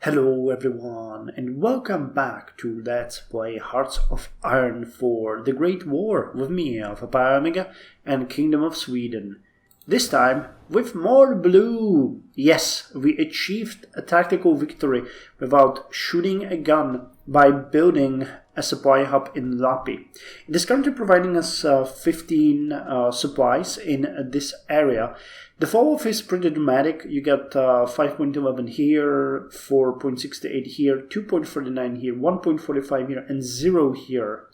Hello everyone, and welcome back to Let's Play Hearts of Iron 4, The Great War, with me, Alpha Pi Omega, and Kingdom of Sweden. This time, with more blue! Yes, we achieved a tactical victory without shooting a gun by building a supply hub in Lapi. It is currently providing us 15 supplies in this area. The fall-off is pretty dramatic. You get 5.11 here, 4.68 here, 2.39 here, 1.45 here, and 0 here.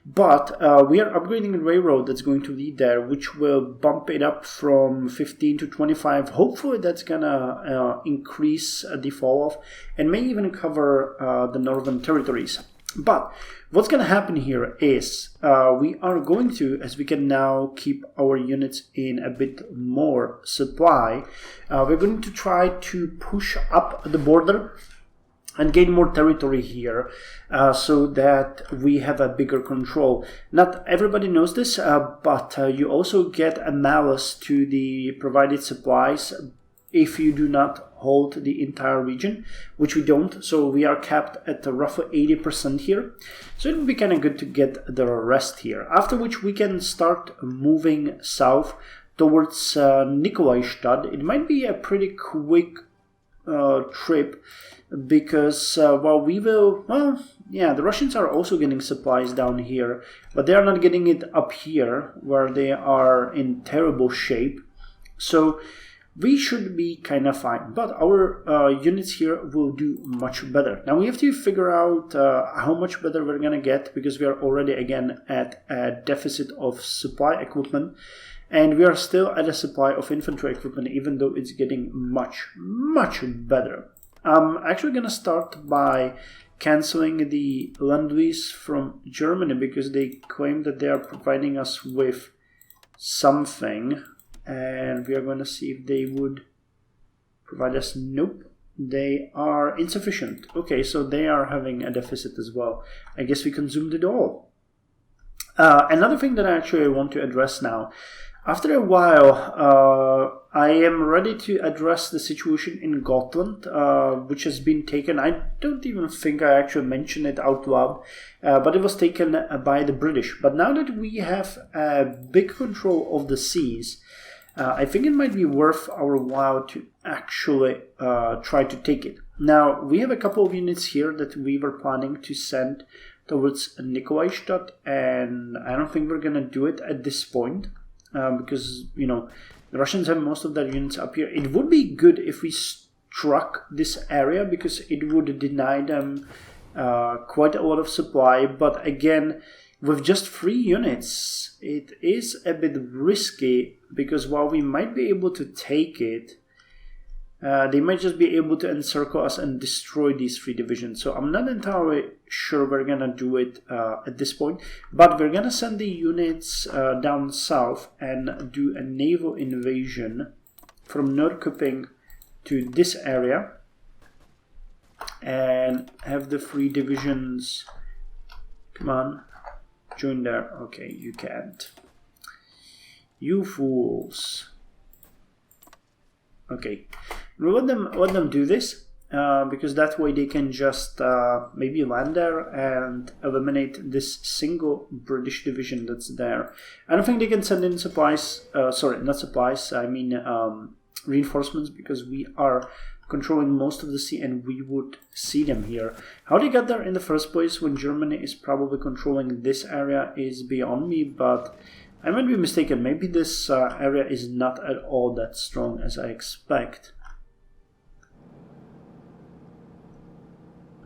But we are upgrading a railroad that's going to lead there, which will bump it up from 15 to 25. Hopefully that's gonna increase the fall-off and may even cover the northern territories. But what's going to happen here is we are going to, as we can now keep our units in a bit more supply, we're going to try to push up the border and gain more territory here so that we have a bigger control. Not everybody knows this, but you also get a malus to the provided supplies if you do not hold the entire region, which we don't, so we are capped at roughly 80% here. So it would be kind of good to get the rest here, after which we can start moving south towards Nikolaivstad. It might be a pretty quick trip, because the Russians are also getting supplies down here, but they are not getting it up here, where they are in terrible shape. So we should be kind of fine, but our units here will do much better. Now we have to figure out how much better we're going to get, because we are already again at a deficit of supply equipment, and we are still at a supply of infantry equipment, even though it's getting much better. I'm actually going to start by cancelling the Lend-Lease from Germany, because they claim that they are providing us with something. And we are going to see if they would provide us. Nope, they are insufficient. Okay, so they are having a deficit as well. I guess we consumed it all. Another thing that I actually want to address now. After a while, I am ready to address the situation in Gotland, which has been taken. I don't even think I actually mentioned it out loud, but it was taken by the British. But now that we have a big control of the seas, I think it might be worth our while to actually try to take it. Now, we have a couple of units here that we were planning to send towards Nikolaivstad, and I don't think we're going to do it at this point, because, you know, the Russians have most of their units up here. It would be good if we struck this area, because it would deny them quite a lot of supply, but again, with just 3 units, it is a bit risky, because while we might be able to take it, they might just be able to encircle us and destroy these 3 divisions. So I'm not entirely sure we're going to do it at this point, but we're going to send the units down south and do a naval invasion from Norrköping to this area and have the 3 divisions, come on, join there. Okay, you can't. You fools. Okay, we'll let them do this, because that way they can just maybe land there and eliminate this single British division that's there. I don't think they can send in supplies, sorry, not supplies, I mean reinforcements, because we are controlling most of the sea and we would see them here. How they got there in the first place when Germany is probably controlling this area is beyond me, but I might be mistaken. Maybe this area is not at all that strong as I expect.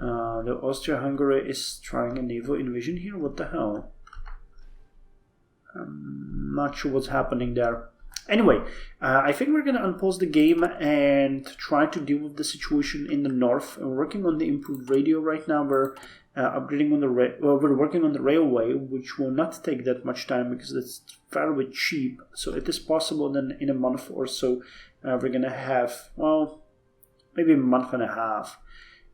The Austria-Hungary is trying a naval invasion here. What the hell? I'm not sure what's happening there. Anyway, I think we're going to unpause the game and try to deal with the situation in the north. We're working on the improved radio right now. We're upgrading on the we're working on the railway, which will not take that much time because it's fairly cheap. So it is possible that in a month or so we're going to have, well, maybe a month and a half.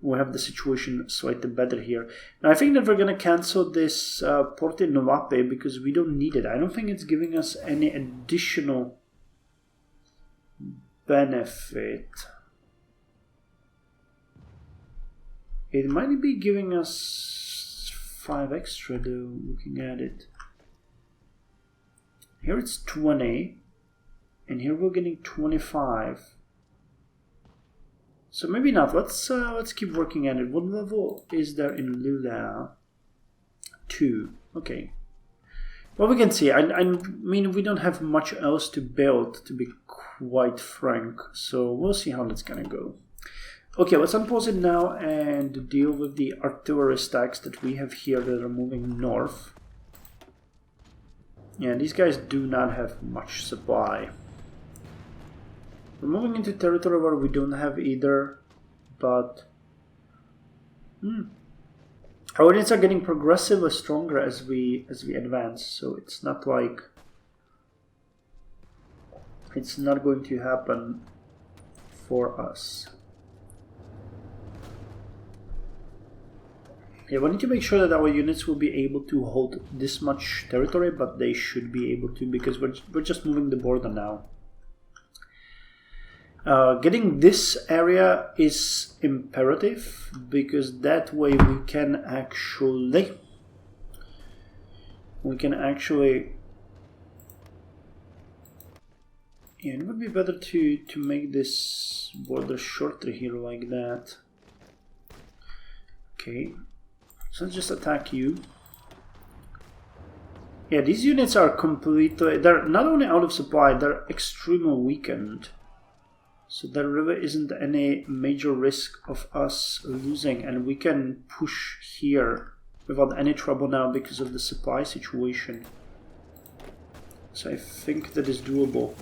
We'll have the situation slightly better here. Now I think that we're going to cancel this port in Lapi because we don't need it. I don't think it's giving us any additional benefit. It might be giving us 5 extra though, looking at it. Here it's 20, and here we're getting 25. So maybe not. Let's keep working at it. What level is there in Lula? 2. Okay. Well, we can see. I mean, we don't have much else to build, to be quite frank. So we'll see how that's gonna go. Okay, let's unpause it now and deal with the artillery stacks that we have here that are moving north. Yeah, these guys do not have much supply. We're moving into territory where we don't have either, but our units are getting progressively stronger as we advance, so it's not like it's not going to happen for us. Yeah, we need to make sure that our units will be able to hold this much territory, but they should be able to, because we're just moving the border now. Getting this area is imperative, because that way we can actually yeah, it would be better to make this border shorter here like that. Okay, so let's just attack you. Yeah, these units are completely, they're not only out of supply, they're extremely weakened. So there really isn't any major risk of us losing, and we can push here without any trouble now because of the supply situation. So I think that is doable.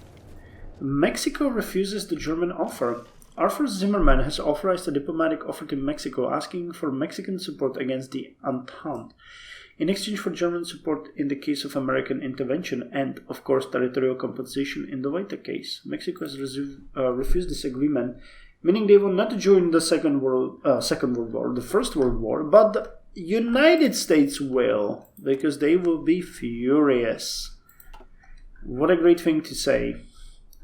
Mexico refuses the German offer. Arthur Zimmerman has authorized a diplomatic offer to Mexico asking for Mexican support against the Entente, in exchange for German support in the case of American intervention and, of course, territorial compensation in the later case. Mexico has refused this agreement, meaning they will not join the Second World War, the First World War, but the United States will, because they will be furious. What a great thing to say.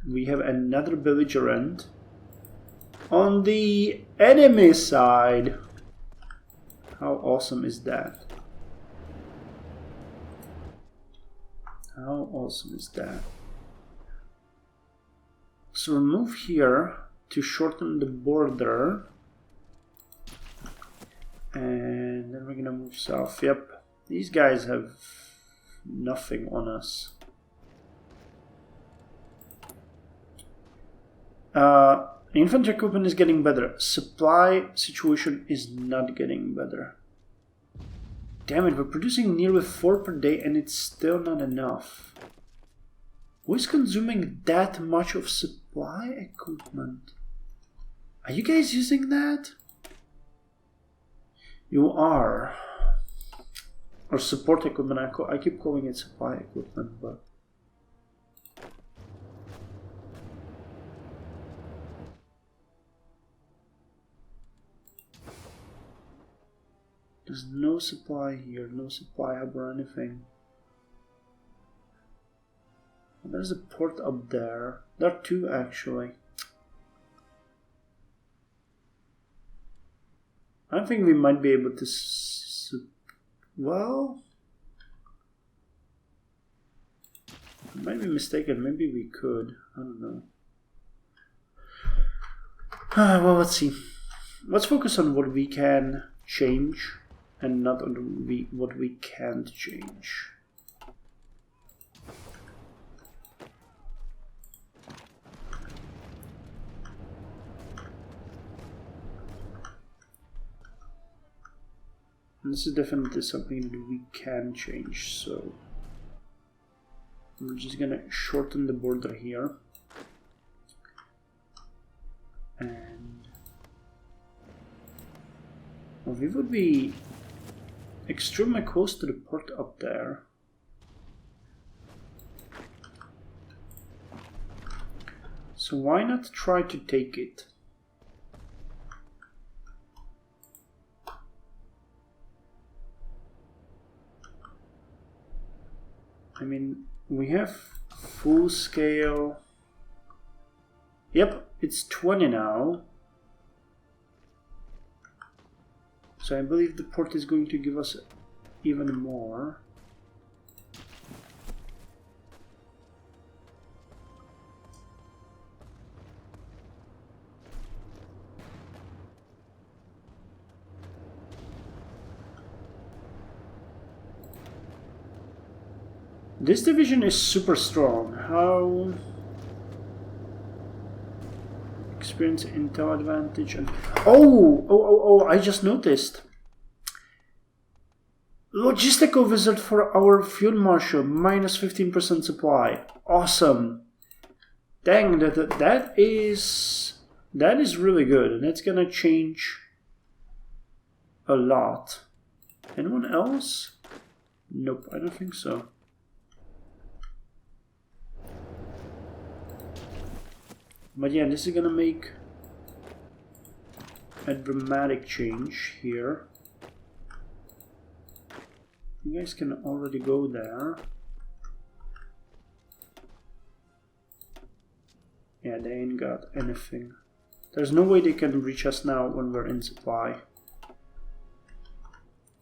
We have another belligerent on the enemy side. How awesome is that? How awesome is that? So we'll move here to shorten the border. And then we're gonna move south. Yep, these guys have nothing on us. Infantry equipment is getting better. Supply situation is not getting better. Damn it, we're producing nearly 4 per day and it's still not enough. Who is consuming that much of supply equipment? Are you guys using that? You are. Or support equipment. I keep calling it supply equipment, but... There's no supply here, no supply hub or anything. There's a port up there. There are 2 actually. I think we might be able to... well... I might be mistaken, maybe we could. I don't know. Well, let's see. Let's focus on what we can change and not on what we can't change. And this is definitely something that we can change, so we're just gonna shorten the border here. And well, we would be extremely close to the port up there. So why not try to take it? I mean, we have full scale. Yep, it's 20 now. So I believe the port is going to give us even more. This division is super strong. How? Experience, intel advantage, and oh! I just noticed. Logistical visit for our field marshal, minus 15% supply. Awesome. Dang, that is really good, and it's gonna change a lot. Anyone else? Nope, I don't think so. But yeah, this is gonna make a dramatic change here. You guys can already go there. Yeah, they ain't got anything. There's no way they can reach us now when we're in supply.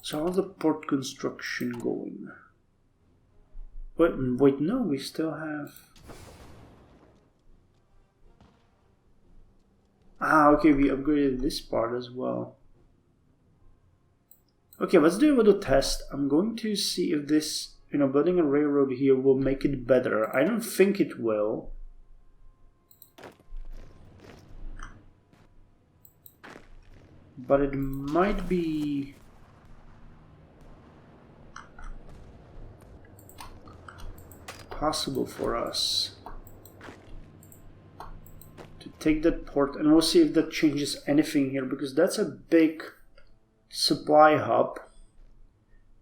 So how's the port construction going? Wait, no, we still have... Ah, okay, we upgraded this part as well. Okay, let's do a little test. I'm going to see if this, building a railroad here will make it better. I don't think it will. But it might be... possible for us to take that port, and we'll see if that changes anything here, because that's a big supply hub,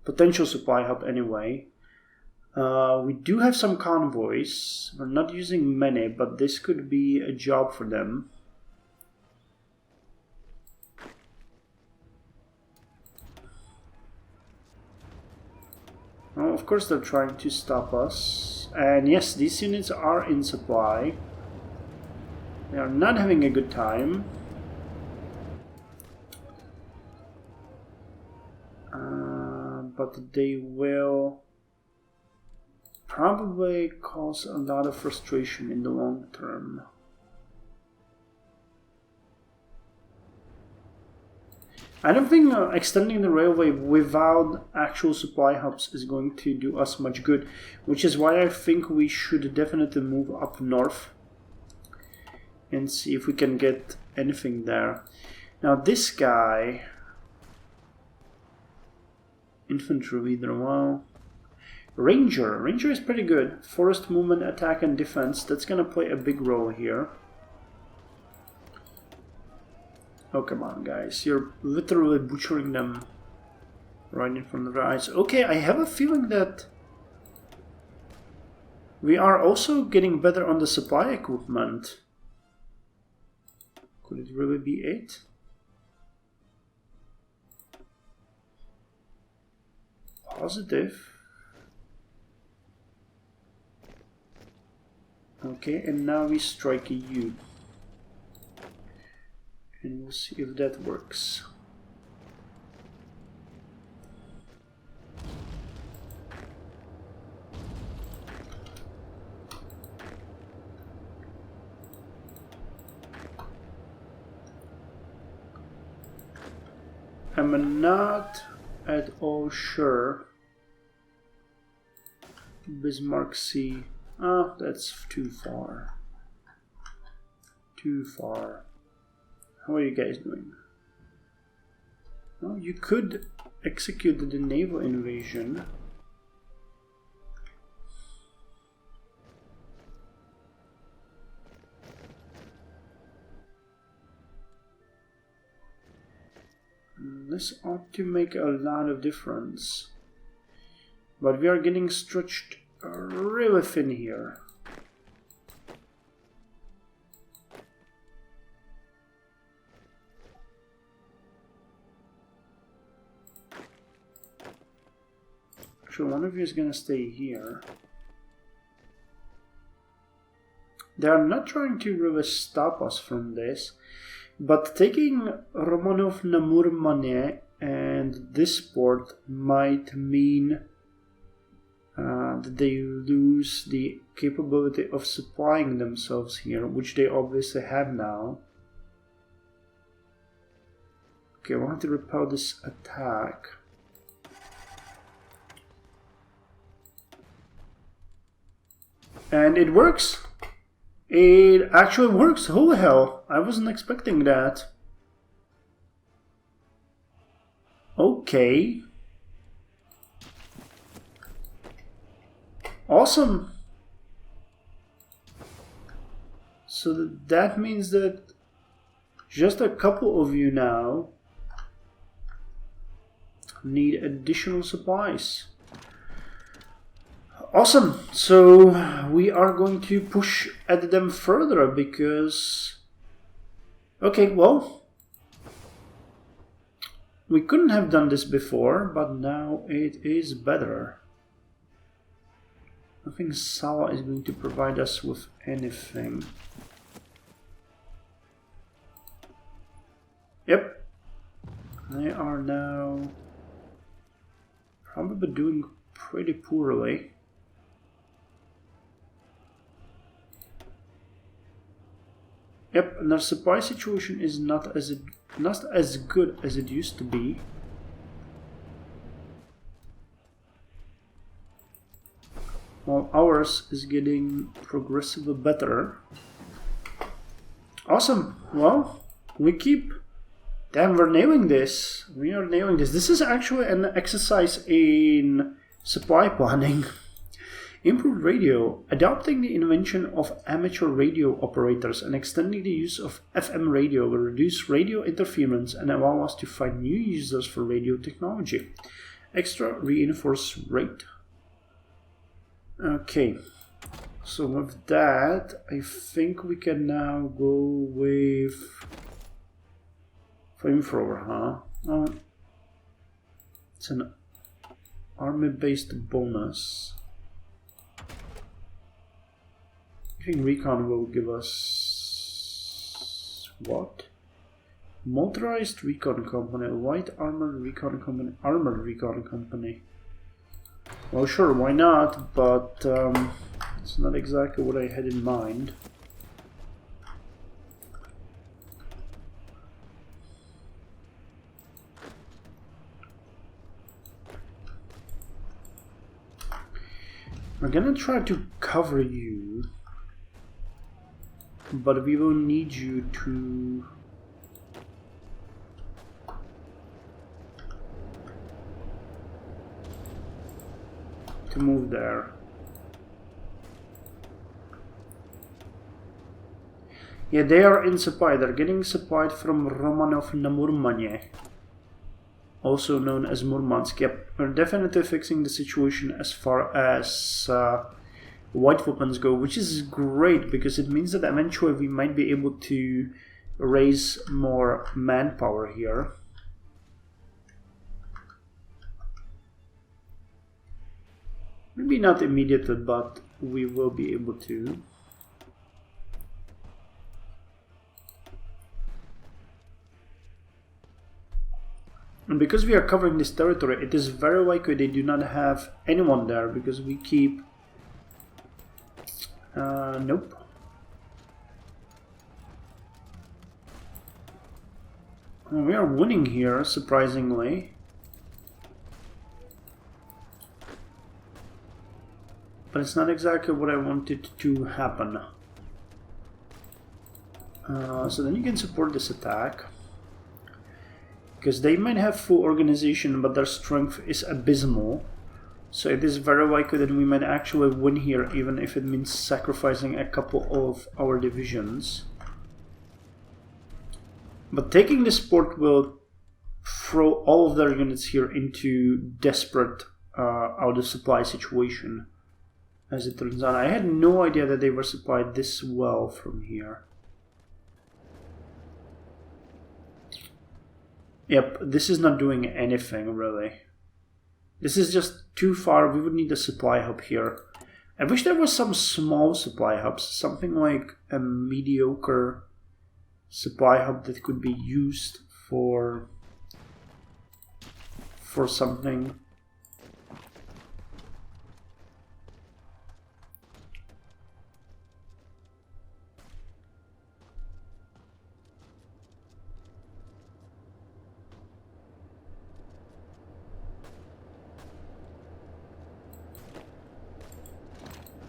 potential supply hub anyway. We do have some convoys. We're not using many, but this could be a job for them. Well, of course they're trying to stop us. And yes, these units are in supply. They are not having a good time. But they will probably cause a lot of frustration in the long term. I don't think extending the railway without actual supply hubs is going to do us much good, which is why I think we should definitely move up north and see if we can get anything there. Now this guy, infantry leader, well, Ranger is pretty good. Forest movement, attack and defense, that's gonna play a big role here. Oh, come on, guys. You're literally butchering them right in front of their eyes. Okay, I have a feeling that we are also getting better on the supply equipment. Could it really be it? Positive. Okay, and now we strike a U. And we'll see if that works. I'm not at all sure. Bismarck C. Ah, that's too far. Too far. How are you guys doing? Well, you could execute the naval invasion. This ought to make a lot of difference. But we are getting stretched really thin here. Actually, one of you is gonna stay here. They are not trying to really stop us from this, but taking Romanov, Namur, Manet, and this port might mean that they lose the capability of supplying themselves here, which they obviously have now. Okay, I want to repel this attack. And it works! It actually works! Holy hell! I wasn't expecting that. Okay. Awesome! So that means that just a couple of you now need additional supplies. Awesome! So we are going to push at them further because... Okay, well... We couldn't have done this before, but now it is better. I think Sawa is going to provide us with anything. Yep. They are now probably doing pretty poorly. Yep, and their supply situation is not as good as it used to be. While ours is getting progressively better. Awesome. Well, we keep... Damn, we're nailing this. We are nailing this. This is actually an exercise in supply planning. Improved radio. Adopting the invention of amateur radio operators and extending the use of FM radio will reduce radio interference and allow us to find new users for radio technology. Extra reinforce rate. Okay. So with that, I think we can now go with... Flamethrower, huh? Oh, it's an army-based bonus. I think recon will give us... what? Motorized recon company, light armored recon company, armored recon company. Well, sure, why not? But it's not exactly what I had in mind. We're gonna try to cover you, but we will need you to move there. Yeah, they are in supply. They're getting supplied from Romanov na Murmanie, also known as Murmansk. Yep, we're definitely fixing the situation as far as white weapons go, which is great because it means that eventually we might be able to raise more manpower here. Maybe not immediately, but we will be able to. And because we are covering this territory, it is very likely they do not have anyone there because we keep... nope. Well, we are winning here, surprisingly. But it's not exactly what I wanted to happen. So then you can support this attack. Because they might have full organization, but their strength is abysmal. So it is very likely that we might actually win here, even if it means sacrificing a couple of our divisions. But taking this port will throw all of their units here into desperate out of supply situation. As it turns out, I had no idea that they were supplied this well from here. Yep, this is not doing anything really. This is just too far. We would need a supply hub here. I wish there was some small supply hubs, something like a mediocre supply hub that could be used for for something.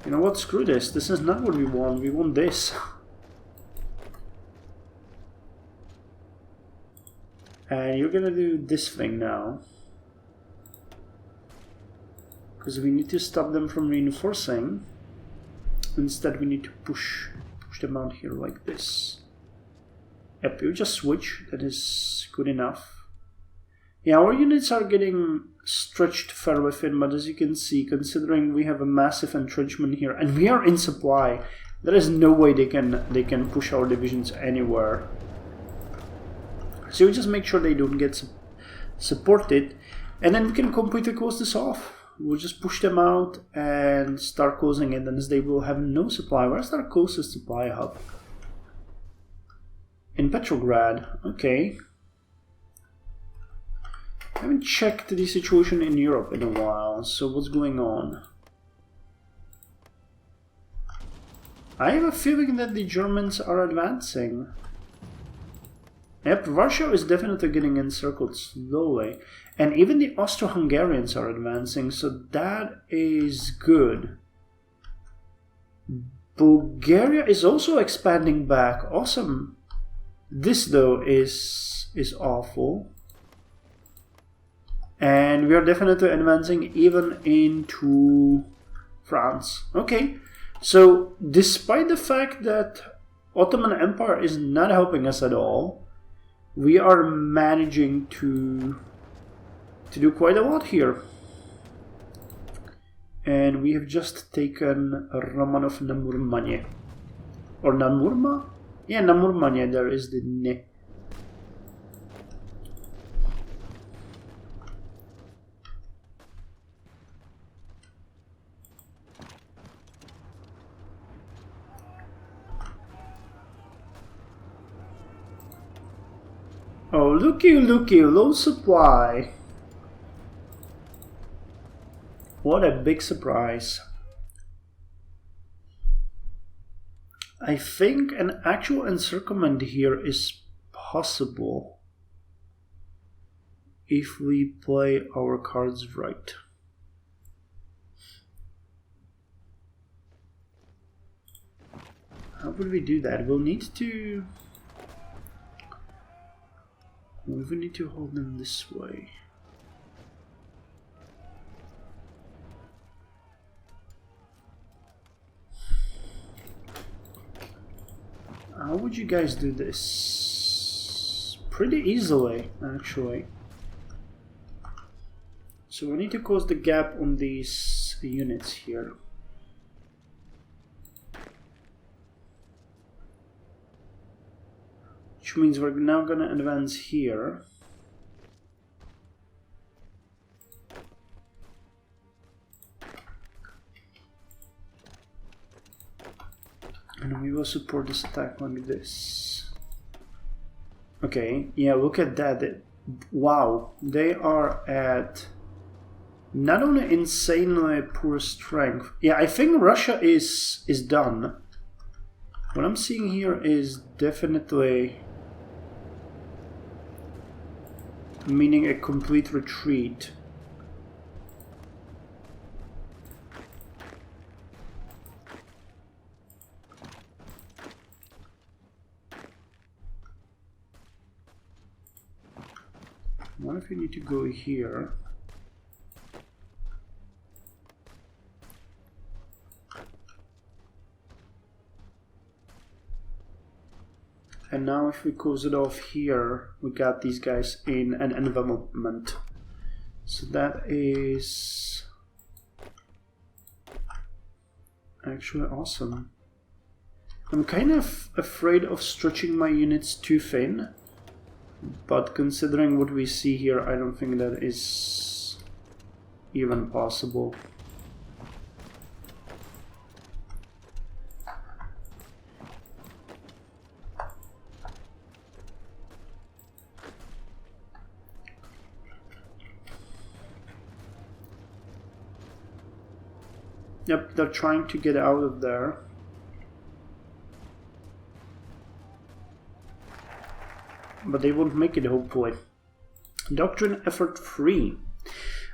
You know what, screw this. This is not what we want. We want this. And you're gonna do this thing now. Because we need to stop them from reinforcing. Instead we need to push them out here like this. Yep, you just switch. That is good enough. Yeah, our units are getting stretched far within, but as you can see, considering we have a massive entrenchment here and we are in supply, there is no way they can push our divisions anywhere. So we just make sure they don't get supported, and then we can completely close this off. We'll just push them out and start closing it, and as they will have no supply. Where's our closest supply hub? In Petrograd. Okay. I haven't checked the situation in Europe in a while, so what's going on? I have a feeling that the Germans are advancing. Yep, Russia is definitely getting encircled slowly. And even the Austro-Hungarians are advancing, so that is good. Bulgaria is also expanding back. Awesome. This, though, is awful. And we are definitely advancing even into France. Okay, so despite the fact that Ottoman Empire is not helping us at all, we are managing to do quite a lot here. And we have just taken Romanov Namurmanye. Or Namurma? Yeah, Namurmanye, there is the ne. Oh, looky, low supply. What a big surprise. I think an actual encirclement here is possible if we play our cards right. How would we do that? We'll need to... we need to hold them this way. How would you guys do this? Pretty easily, actually. So we need to close the gap on these units here. Which means we're now going to advance here. And we will support this attack like this. Okay, yeah, look at that. Wow, they are at not only insanely poor strength. Yeah, I think Russia is done. What I'm seeing here is definitely meaning a complete retreat. What if we need to go here? And now if we close it off here, we got these guys in an envelopment. So that is actually awesome. I'm kind of afraid of stretching my units too thin, but considering what we see here, I don't think that is even possible. Yep, they're trying to get out of there. But they won't make it, hopefully. Doctrine effort 3.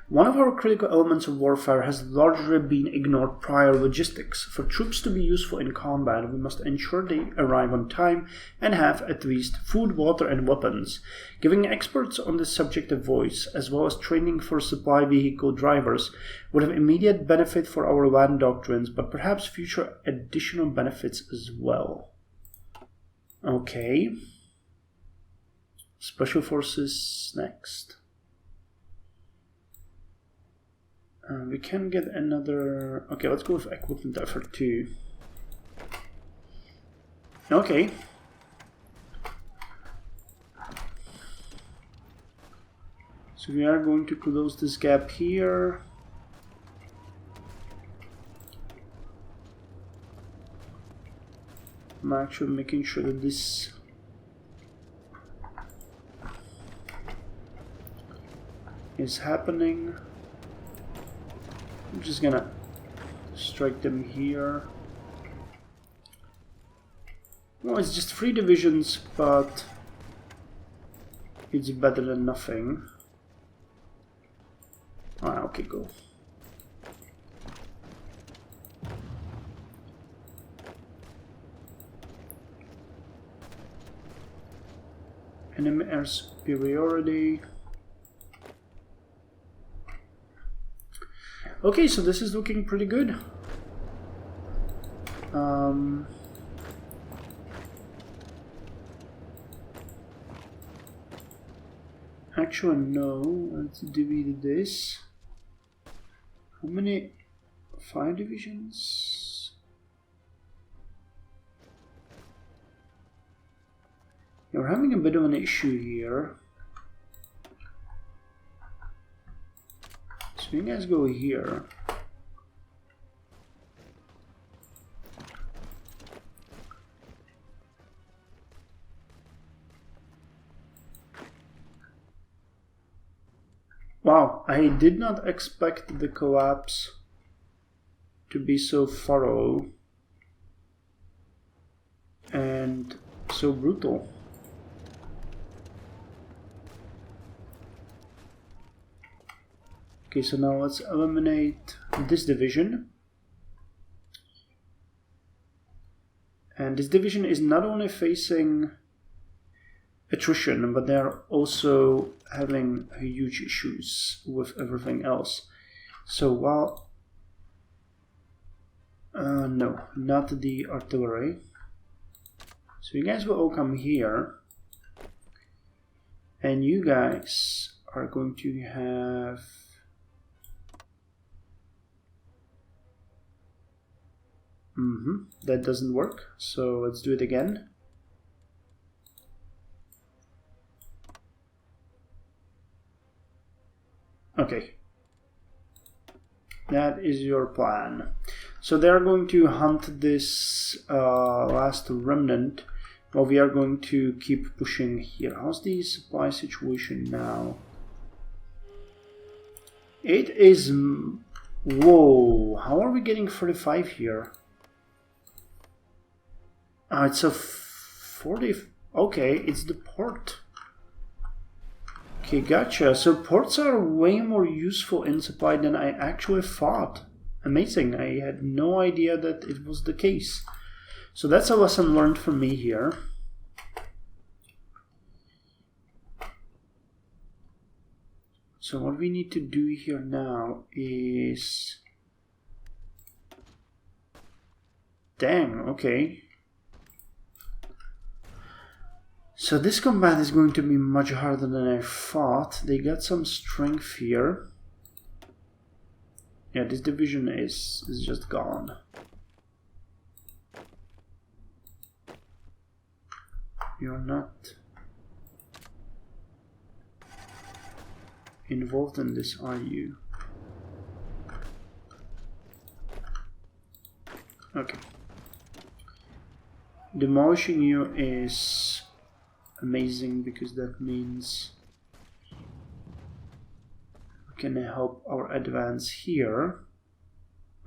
One of our critical elements of warfare has largely been ignored: prior logistics. For troops to be useful in combat, we must ensure they arrive on time and have at least food, water, and weapons. Giving experts on this subject a voice, as well as training for supply vehicle drivers, would have immediate benefit for our land doctrines, but perhaps future additional benefits as well. Okay. Special Forces next. We can get another... Okay, let's go with equipment effort 2. Okay. So we are going to close this gap here. I'm actually making sure that this is happening. I'm just gonna strike them here. Well, it's just 3 divisions, but it's better than nothing. Ah, okay, go. Enemy air superiority. Okay, so this is looking pretty good. Actually, no. Let's divide this. How many? 5 divisions? You're having a bit of an issue here. So you guys go here. Wow, I did not expect the collapse to be so thorough and so brutal. Okay, so now let's eliminate this division. And this division is not only facing attrition, but they're also having huge issues with everything else. So while... no, not the artillery. So you guys will all come here. And you guys are going to have... that doesn't work, so let's do it again. Okay. That is your plan. So they're going to hunt this last remnant, while we are going to keep pushing here. How's the supply situation now? It is... Whoa, how are we getting 35 here? It's a 40... Okay, it's the port. Okay, gotcha. So ports are way more useful in supply than I actually thought. Amazing. I had no idea that it was the case. So that's a lesson learned for me here. So what we need to do here now is... Dang, okay. So this combat is going to be much harder than I thought. They got some strength here. Yeah, this division is just gone. You're not involved in this, are you? Okay. Demolishing you is amazing because that means we can help our advance here.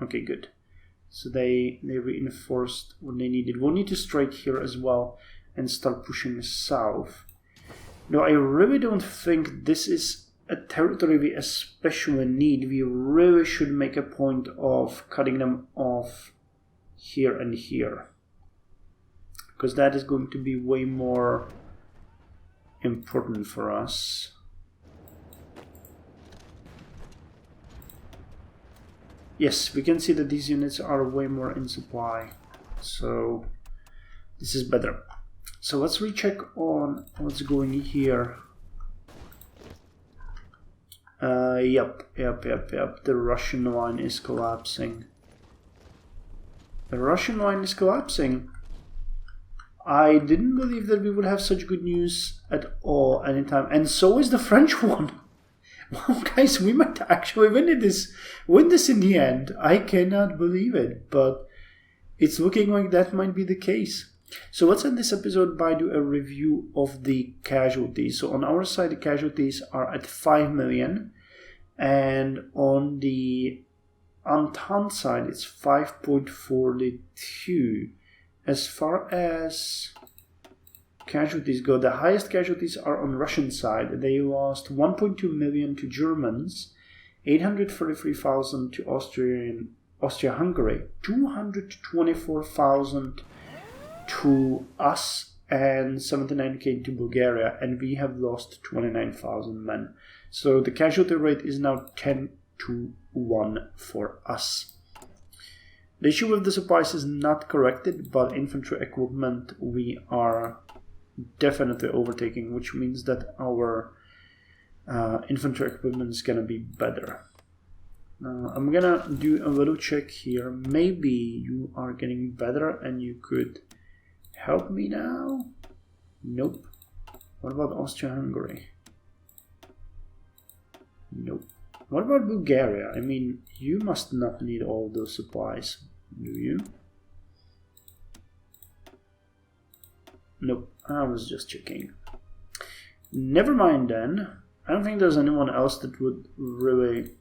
Okay, good. So they reinforced what they needed. We'll need to strike here as well and start pushing south. No, I really don't think this is a territory we especially need. We really should make a point of cutting them off here and here, because that is going to be way more important for us. Yes, we can see that these units are way more in supply, so this is better. So let's recheck on what's going here. Yep. The Russian line is collapsing. The Russian line is collapsing. I didn't believe that we would have such good news at all anytime, and so is the French one. Well, guys, we might actually win this in the end. I cannot believe it, but it's looking like that might be the case. So let's end this episode by doing a review of the casualties. So on our side, the casualties are at 5 million, and on the Entente side, it's 5.42. As far as casualties go, the highest casualties are on Russian side. They lost 1.2 million to Germans, 833,000 to Austria-Hungary, 224,000 to us, and 79k to Bulgaria, and we have lost 29,000 men. So the casualty rate is now 10-1 for us. The issue with the supplies is not corrected, but infantry equipment we are definitely overtaking, which means that our infantry equipment is going to be better. I'm going to do a little check here. Maybe you are getting better and you could help me now? Nope. What about Austria-Hungary? Nope. What about Bulgaria? I mean, you must not need all those supplies, do you? Nope, I was just checking. Never mind then. I don't think there's anyone else that would really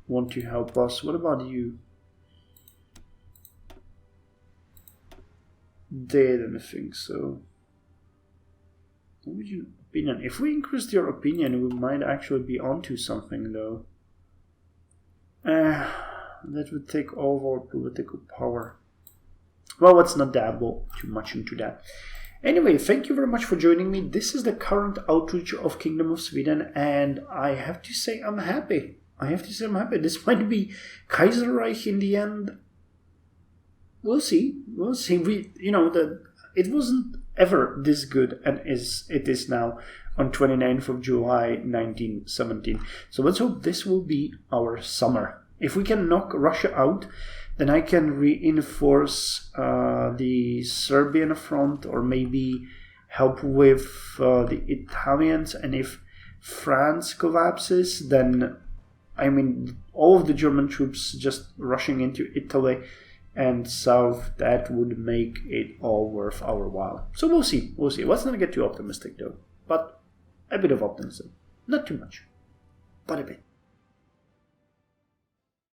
want to help us. What about you? They didn't think so. What would your opinion? If we increased your opinion, we might actually be onto something, though. That would take all of our political power. Well, let's not dabble too much into that. Anyway, thank you very much for joining me. This is the current outreach of Kingdom of Sweden, and I have to say I'm happy. This might be Kaiserreich in the end. We'll see. It wasn't ever this good, and it is now on 29th of July 1917. So let's hope this will be our summer. If we can knock Russia out, then I can reinforce the Serbian front, or maybe help with the Italians. And if France collapses, then I mean all of the German troops just rushing into Italy and south, that would make it all worth our while. So we'll see. Let's not get too optimistic though, but a bit of optimism. Not too much, but a bit.